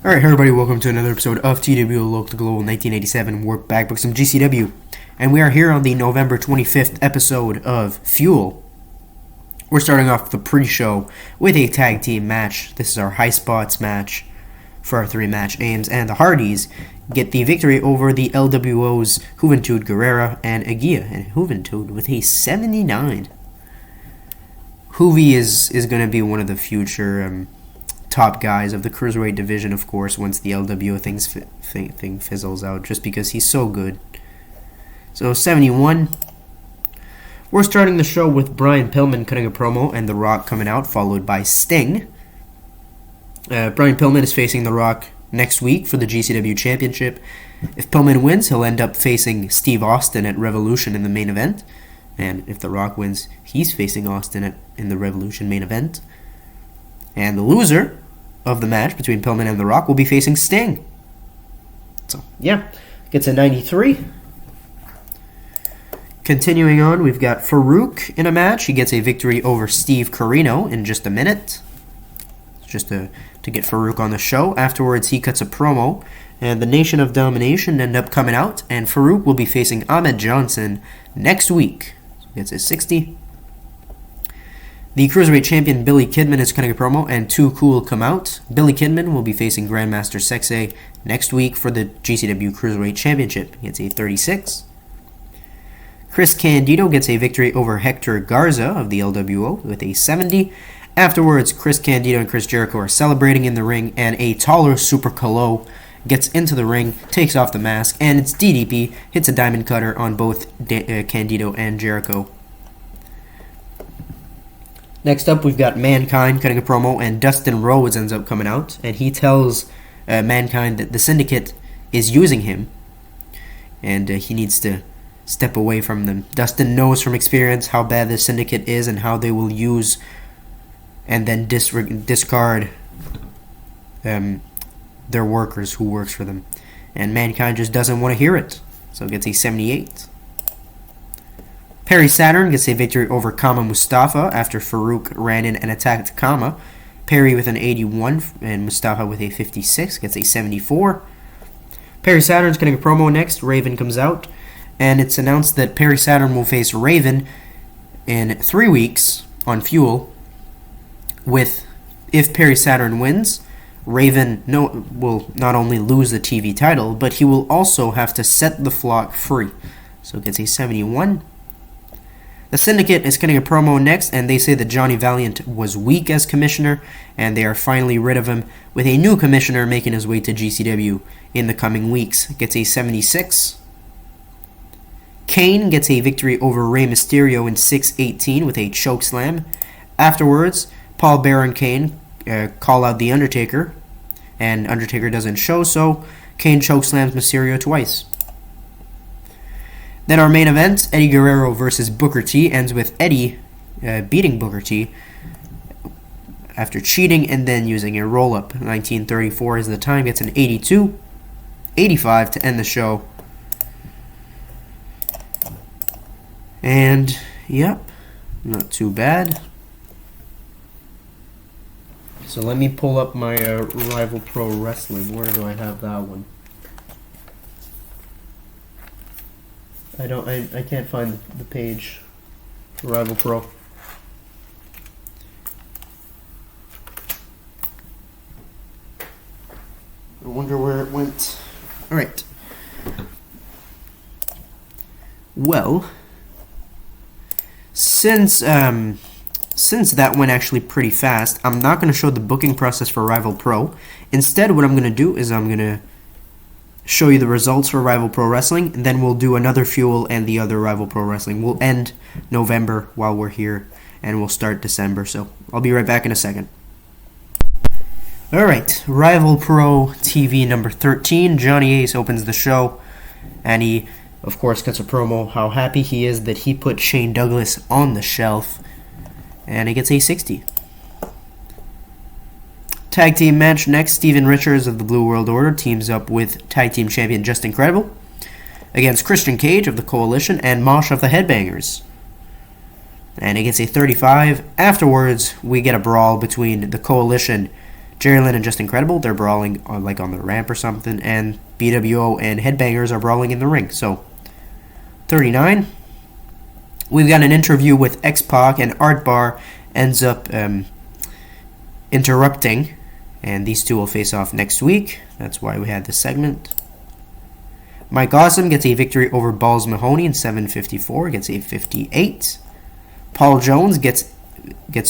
Alright, everybody, welcome to another episode of TEWIX Local to Global 1987. We're back with some GCW, and we are here on the November 25th episode of Fuel. We're starting off the pre-show with a tag team match. This is our high spots match for our three-match aims, and the Hardys get the victory over the LWO's Juventud Guerrera and Aguirre, and Juventud with a 79. Juvi is going to be one of the future top guys of the Cruiserweight division, of course, once the LWO thing fizzles out, just because he's so good. So, 71. We're starting the show with Brian Pillman cutting a promo and The Rock coming out, followed by Sting. Brian Pillman is facing The Rock next week for the GCW Championship. If Pillman wins, he'll end up facing Steve Austin at Revolution in the main event. And if The Rock wins, he's facing Austin in the Revolution main event. And the loser of the match between Pillman and The Rock will be facing Sting. So, yeah, gets a 93. Continuing on, we've got Farouk in a match. He gets a victory over Steve Corino in just a minute. Just to get Farouk on the show. Afterwards, he cuts a promo, and the Nation of Domination end up coming out, and Farouk will be facing Ahmed Johnson next week. So he gets a 60. The Cruiserweight Champion Billy Kidman is cutting a promo, and Too Cool come out. Billy Kidman will be facing Grandmaster Sexay next week for the GCW Cruiserweight Championship. He gets a 36. Chris Candido gets a victory over Hector Garza of the LWO with a 70. Afterwards, Chris Candido and Chris Jericho are celebrating in the ring, and a taller Super Calo gets into the ring, takes off the mask, and it's DDP, hits a diamond cutter on both Candido and Jericho. Next up, we've got Mankind cutting a promo, and Dustin Rhodes ends up coming out, and he tells Mankind that the Syndicate is using him, and he needs to step away from them. Dustin knows from experience how bad the Syndicate is and how they will use and then discard their workers who works for them. And Mankind just doesn't want to hear it, so it gets a 78. Perry Saturn gets a victory over Kama Mustafa after Farouk ran in and attacked Kama. Perry with an 81 and Mustafa with a 56 gets a 74. Perry Saturn's getting a promo next. Raven comes out, and it's announced that Perry Saturn will face Raven in 3 weeks on Fuel. If Perry Saturn wins, Raven will not only lose the TV title, but he will also have to set the flock free. So it gets a 71. The Syndicate is cutting a promo next, and they say that Johnny Valiant was weak as commissioner, and they are finally rid of him, with a new commissioner making his way to GCW in the coming weeks. Gets a 76. Kane gets a victory over Rey Mysterio in 6:18 with a chokeslam. Afterwards, Paul Bearer and Kane call out The Undertaker, and Undertaker doesn't show, so Kane chokeslams Mysterio twice. Then our main event, Eddie Guerrero versus Booker T, ends with Eddie beating Booker T after cheating and then using a roll-up. 1934 is the time, gets an 82. 85 to end the show. And, yep, not too bad. So let me pull up my Rival Pro Wrestling. Where do I have that one? I can't find the page for Rival Pro. I wonder where it went. Alright. Well, since that went actually pretty fast, I'm not going to show the booking process for Rival Pro. Instead, what I'm going to do is I'm going to show you the results for Rival Pro Wrestling, and then we'll do another Fuel and the other Rival Pro Wrestling. We'll end November while we're here, and we'll start December, so I'll be right back in a second. Alright, Rival Pro TV number 13. Johnny Ace opens the show, and he, of course, cuts a promo how happy he is that he put Shane Douglas on the shelf, and he gets a 60. Tag team match next. Steven Richards of the Blue World Order teams up with tag team champion Just Incredible against Christian Cage of the Coalition and Mosh of the Headbangers. And he gets a 35. Afterwards, we get a brawl between the Coalition Jerry Lynn and Just Incredible, they're brawling on, like, on the ramp or something, and BWO and Headbangers are brawling in the ring. So, 39. We've got an interview with X-Pac, and Art Bar ends up interrupting, and these two will face off next week. That's why we had this segment. Mike Awesome gets a victory over Balls Mahoney in 7:54, gets a 58. Paul Jones gets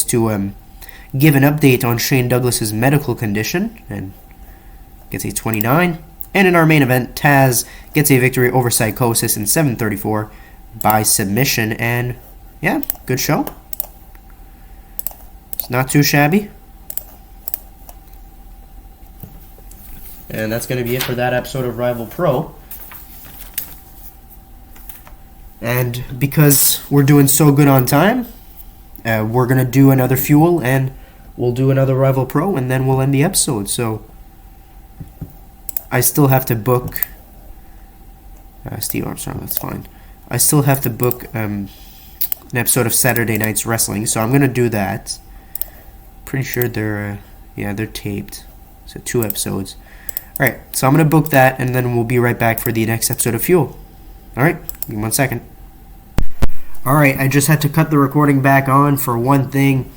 to give an update on Shane Douglas's medical condition and gets a 29. And in our main event, Taz gets a victory over Psychosis in 7:34 by submission. And yeah, good show. It's not too shabby. And that's going to be it for that episode of Rival Pro. And because we're doing so good on time, we're going to do another Fuel, and we'll do another Rival Pro, and then we'll end the episode. So I still have to book Steve Armstrong, that's fine. I still have to book an episode of Saturday Night's Wrestling, so I'm going to do that. Pretty sure they're taped. So 2 episodes. Alright, so I'm going to book that, and then we'll be right back for the next episode of Fuel. Alright, give me 1 second. Alright, I just had to cut the recording back on for one thing.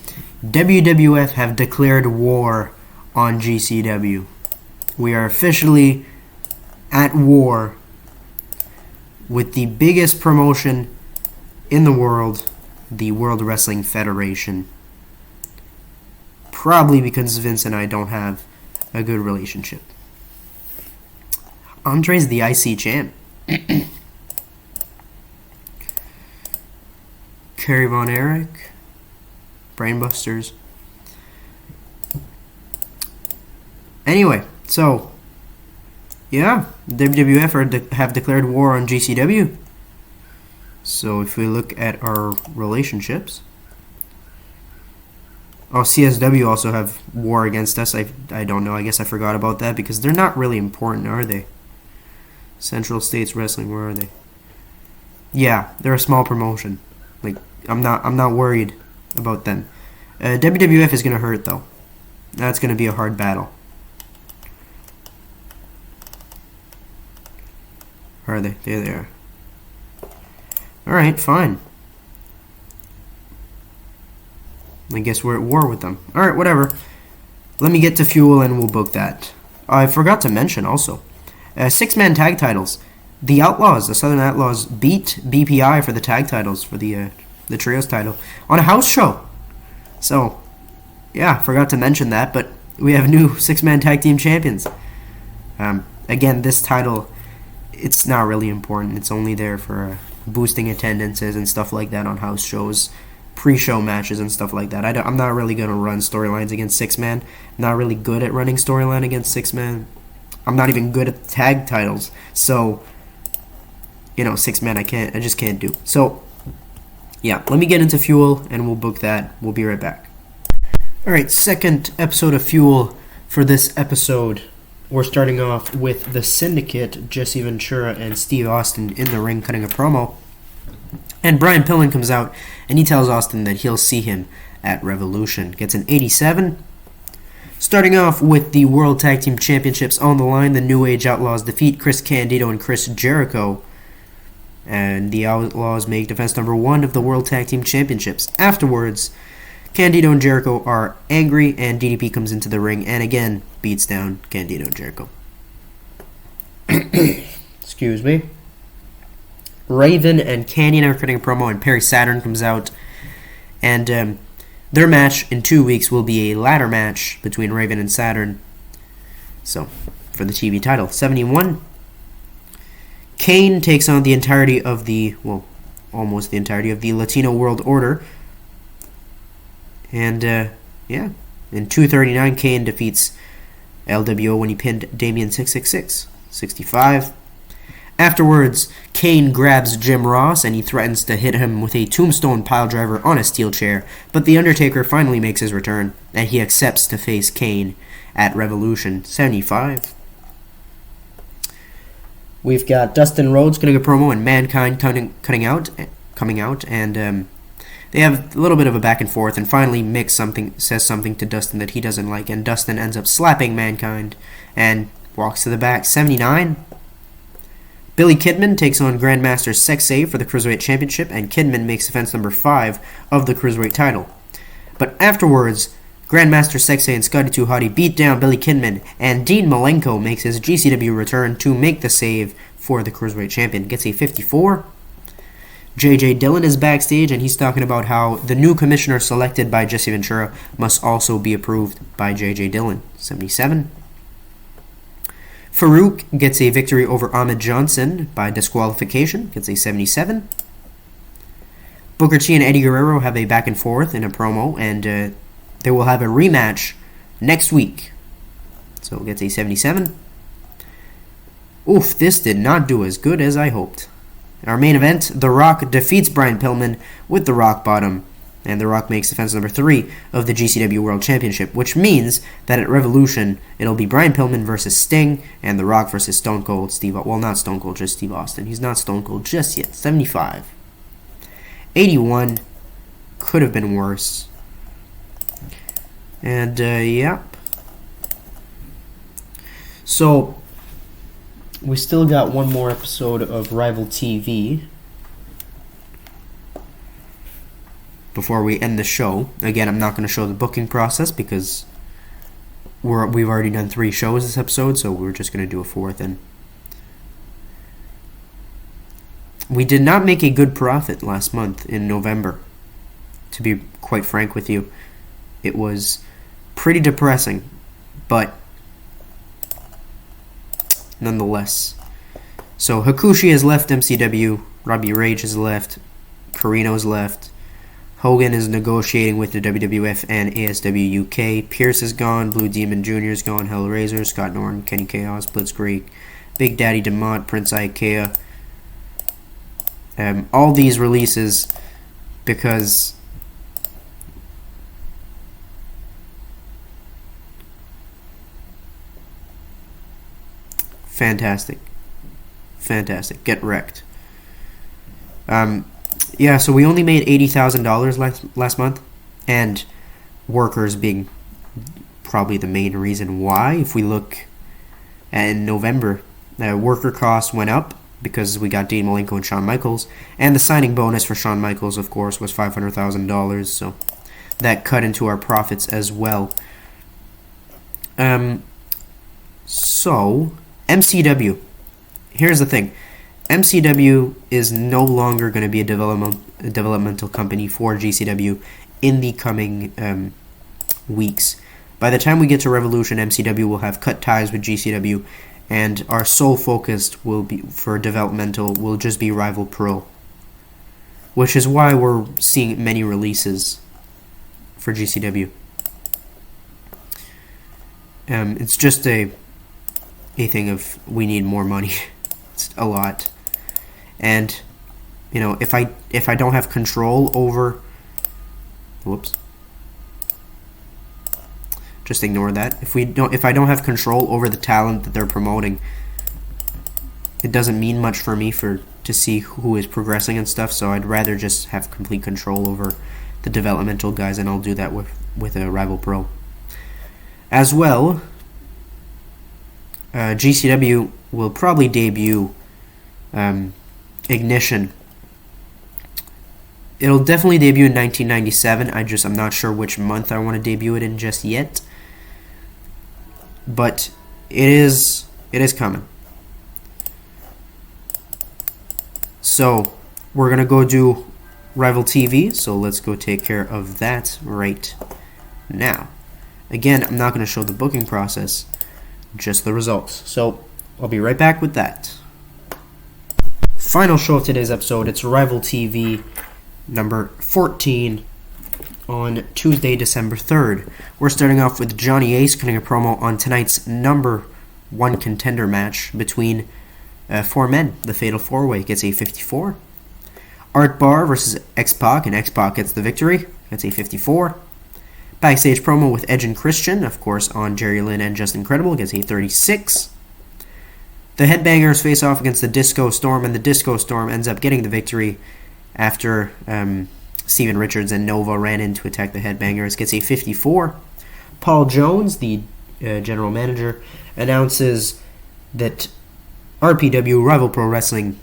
WWF have declared war on GCW. We are officially at war with the biggest promotion in the world, the World Wrestling Federation. Probably because Vince and I don't have a good relationship. Andre's the IC champ. Kerry Von Erich, Brainbusters. Anyway, so yeah, WWF have declared war on GCW. So if we look at our relationships, CSW also have war against us. I don't know. I guess I forgot about that because they're not really important, are they? Central States Wrestling, where are they? Yeah, they're a small promotion. Like, I'm not worried about them. WWF is gonna hurt though. That's gonna be a hard battle. Where are they? There they are. Alright, fine. I guess we're at war with them. Alright, whatever. Let me get to Fuel and we'll book that. I forgot to mention also. 6-man tag titles. The Outlaws, the Southern Outlaws, beat BPI for the tag titles, for the Trios title, on a house show. So, yeah, forgot to mention that, but we have new 6-man tag team champions. Again, this title, it's not really important. It's only there for boosting attendances and stuff like that on house shows, pre-show matches and stuff like that. I'm not really going to run storylines against 6-man. I'm not really good at running storyline against 6-man. I'm not even good at tag titles. So, 6-man I just can't do. So, yeah, let me get into Fuel and we'll book that. We'll be right back. Alright, second episode of Fuel for this episode. We're starting off with the Syndicate, Jesse Ventura and Steve Austin in the ring cutting a promo. And Brian Pillman comes out and he tells Austin that he'll see him at Revolution. Gets an 87. Starting off with the World Tag Team Championships on the line, the New Age Outlaws defeat Chris Candido and Chris Jericho. And the Outlaws make defense number 1 of the World Tag Team Championships. Afterwards, Candido and Jericho are angry, and DDP comes into the ring and again beats down Candido and Jericho. Excuse me. Raven and Canyon are cutting a promo, and Perry Saturn comes out. And their match in 2 weeks will be a ladder match between Raven and Saturn. So, for the TV title. 71. Kane takes on the entirety of almost the entirety of the Latino World Order. And, in 239, Kane defeats LWO when he pinned Damien 666. 65. Afterwards, Kane grabs Jim Ross and he threatens to hit him with a tombstone piledriver on a steel chair, but The Undertaker finally makes his return, and he accepts to face Kane at Revolution. 75. We've got Dustin Rhodes cutting a promo and Mankind coming out, and they have a little bit of a back and forth, and finally Mick says something to Dustin that he doesn't like, and Dustin ends up slapping Mankind and walks to the back. 79. Billy Kidman takes on Grandmaster Sexay for the Cruiserweight Championship, and Kidman makes defense number 5 of the Cruiserweight title. But afterwards, Grandmaster Sexay and Scotty 2 Hotty beat down Billy Kidman, and Dean Malenko makes his GCW return to make the save for the Cruiserweight Champion. Gets a 54. J.J. Dillon is backstage, and he's talking about how the new commissioner selected by Jesse Ventura must also be approved by J.J. Dillon. 77. Farouk gets a victory over Ahmed Johnson by disqualification. Gets a 77. Booker T and Eddie Guerrero have a back and forth in a promo, and they will have a rematch next week. So it gets a 77. Oof, this did not do as good as I hoped. In our main event, The Rock defeats Brian Pillman with the Rock Bottom, and The Rock makes defense number 3 of the GCW World Championship, which means that at Revolution, it'll be Brian Pillman versus Sting, and The Rock versus Stone Cold Steve Austin. Well, not Stone Cold, just Steve Austin. He's not Stone Cold just yet. 75. 81. Could have been worse. And, yep. So, we still got one more episode of Rival TV before we end the show. Again, I'm not going to show the booking process because we've already done 3 shows this episode, so we're just going to do a 4th. And we did not make a good profit last month in November, to be quite frank with you. It was pretty depressing, but nonetheless. So Hakushi has left MCW, Robbie Rage has left, Carino's left, Hogan is negotiating with the WWF and ASW UK, Pierce is gone, Blue Demon Jr. is gone, Hellraiser, Scott Norton, Kenny Chaos, Blitzkrieg, Big Daddy DeMott, Prince Ikea. All these releases because fantastic. Get wrecked. Yeah, so we only made $80,000 last month, and workers being probably the main reason why. If we look in November, worker costs went up because we got Dean Malenko and Shawn Michaels, and the signing bonus for Shawn Michaels, of course, was $500,000, so that cut into our profits as well. So MCW. Here's the thing. MCW is no longer going to be a developmental company for GCW in the coming weeks. By the time we get to Revolution, MCW will have cut ties with GCW, and our sole focus will be for developmental will just be Rival Pro, which is why we're seeing many releases for GCW. It's just a thing of we need more money. It's a lot, and you know, if I don't have control over, just ignore that. If I don't have control over the talent that they're promoting, it doesn't mean much for me to see who is progressing and stuff. So I'd rather just have complete control over the developmental guys, and I'll do that with a Rival Pro as well. GCW will probably debut Ignition. It'll definitely debut in 1997. I'm not sure which month I want to debut it in just yet, but it is coming. So we're gonna go do Rival TV. So let's go take care of that right now. Again, I'm not gonna show the booking process, just the results. So I'll be right back with that. Final show of today's episode. It's Rival TV number 14 on Tuesday, December 3rd. We're starting off with Johnny Ace cutting a promo on tonight's number 1 contender match between 4 men. The Fatal 4-Way gets a 54. Art Barr versus X-Pac, and X-Pac gets the victory. Gets a 54. Backstage promo with Edge and Christian, of course, on Jerry Lynn and Just Incredible, gets a 36. The Headbangers face off against the Disco Storm, and the Disco Storm ends up getting the victory after Steven Richards and Nova ran in to attack the Headbangers. Gets a 54. Paul Jones, the general manager, announces that RPW, Rival Pro Wrestling,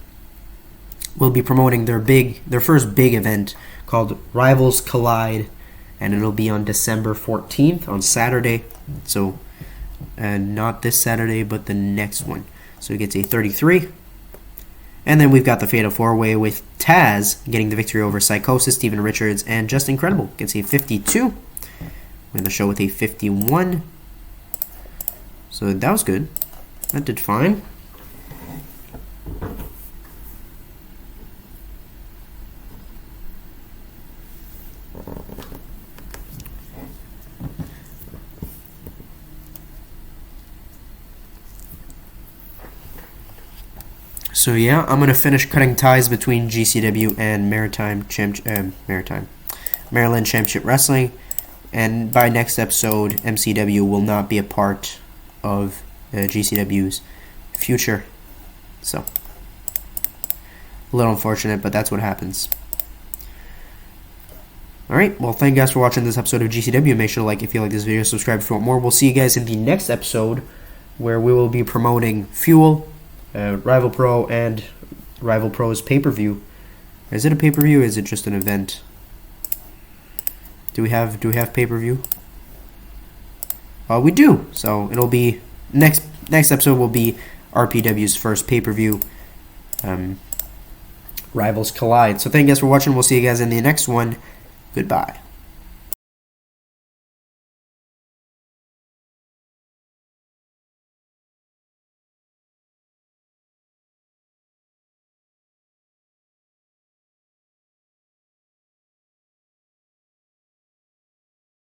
will be promoting their first big event called Rivals Collide, and it'll be on December 14th on Saturday. So not this Saturday, but the next one. So he gets a 33. And then we've got the Fatal 4-Way with Taz getting the victory over Psychosis, Steven Richards, and Just Incredible. Gets a 52. We're going to show with a 51. So that was good. That did fine. So yeah, I'm gonna finish cutting ties between GCW and Maryland Championship Wrestling, and by next episode, MCW will not be a part of GCW's future. So a little unfortunate, but that's what happens. Alright, well, thank you guys for watching this episode of GCW. Make sure to like if you like this video, subscribe if you want more. We'll see you guys in the next episode, where we will be promoting Fuel, Rival Pro, and Rival Pro's pay-per-view. Is it a pay-per-view, or is it just an event? Do we have pay-per-view? We do. So it'll be next episode will be RPW's first pay-per-view, Rivals Collide. So thank you guys for watching. We'll see you guys in the next one. Goodbye.